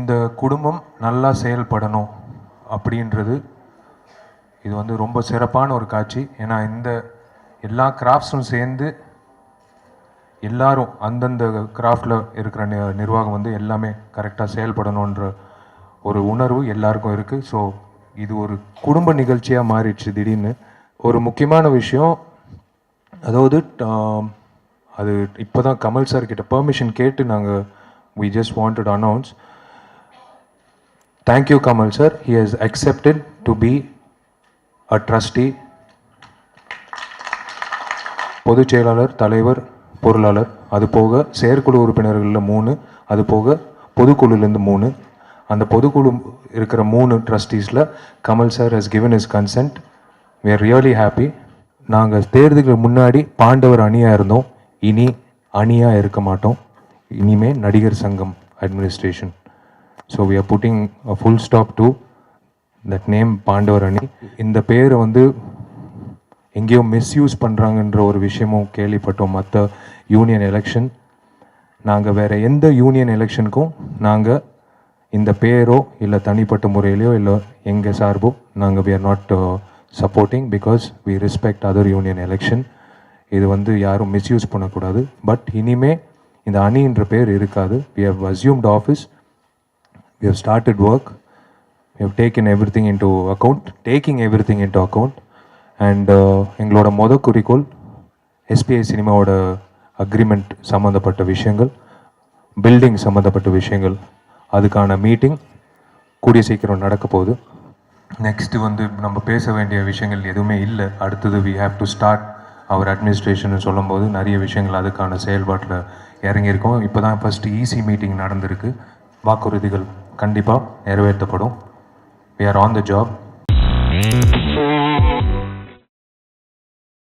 இந்த குடும்பம் நல்லா செயல்படணும் அப்படின்றது இது வந்து ரொம்ப சிறப்பான ஒரு காட்சி. ஏன்னா இந்த எல்லா கிராஃப்ட்ஸும் சேர்ந்து எல்லாரும் அந்தந்த கிராஃப்டில் இருக்கிற நிர்வாகம் வந்து எல்லாமே கரெக்டாக செயல்படணுன்ற ஒரு உணர்வு எல்லாருக்கும் இருக்குது. ஸோ இது ஒரு குடும்ப நிகழ்ச்சியாக மாறிடுச்சு திடீர்னு. ஒரு முக்கியமான விஷயம், அதாவது அது இப்போ தான் கமல் சார் கிட்ட பெர்மிஷன் கேட்டு நாங்கள் we just wanted to announce. Thank you Kamal sir, he has accepted to be a trustee. பொதுச் செயலாளர், தலைவர், பொருளாளர், அது போக செயற்குழு உறுப்பினர்களில் 3, அது போக பொதுக்குழுலேருந்து 3, அந்த பொதுக்குழு இருக்கிற 3 ட்ரஸ்டீஸில் Kamal sir has given his consent. We are really happy. நாங்கள் தேர்தலுக்கு முன்னாடி பாண்டவர் அணியாக இருந்தோம், இனி அணியாக இருக்க மாட்டோம். இனிமே நடிகர் சங்கம் administration. So we are putting a full stop to that name பாண்டவர் அணி. இந்த பேரை வந்து எங்கேயோ மிஸ்யூஸ் பண்ணுறாங்கன்ற ஒரு விஷயமும் கேள்விப்பட்டோம் மற்ற யூனியன் எலெக்ஷன். நாங்கள் வேறு எந்த யூனியன் எலெக்ஷனுக்கும் நாங்கள் இந்த பேரோ இல்லை தனிப்பட்ட முறையிலையோ இல்லை எங்கள் சார்போ நாங்கள் we are not supporting because we respect other union election. இது வந்து யாரும் மிஸ்யூஸ் பண்ணக்கூடாது. பட் இனிமே இந்த அணின்ற பேர் இருக்காது. we have assumed office, we have started work, we have taken everything into account and எங்களோட குறிக்கோள் எஸ்பிஐ சினிமாவோட அக்ரிமெண்ட் சம்மந்தப்பட்ட விஷயங்கள், பில்டிங் சம்மந்தப்பட்ட விஷயங்கள், அதுக்கான மீட்டிங் கூடிய சீக்கிரம் நடக்க போகுது. நெக்ஸ்ட்டு வந்து நம்ம பேச வேண்டிய விஷயங்கள் எதுவுமே இல்லை. அடுத்தது we have to start அவர் அட்மினிஸ்ட்ரேஷன் சொல்லும்போது நிறைய விஷயங்கள் அதுக்கான செயல்பாட்டில் இறங்கியிருக்கோம். இப்போ தான் ஃபஸ்ட்டு இசி மீட்டிங் நடந்திருக்கு. வாக்குறுதிகள் கண்டிப்பாக நிறைவேற்றப்படும். we are on the job.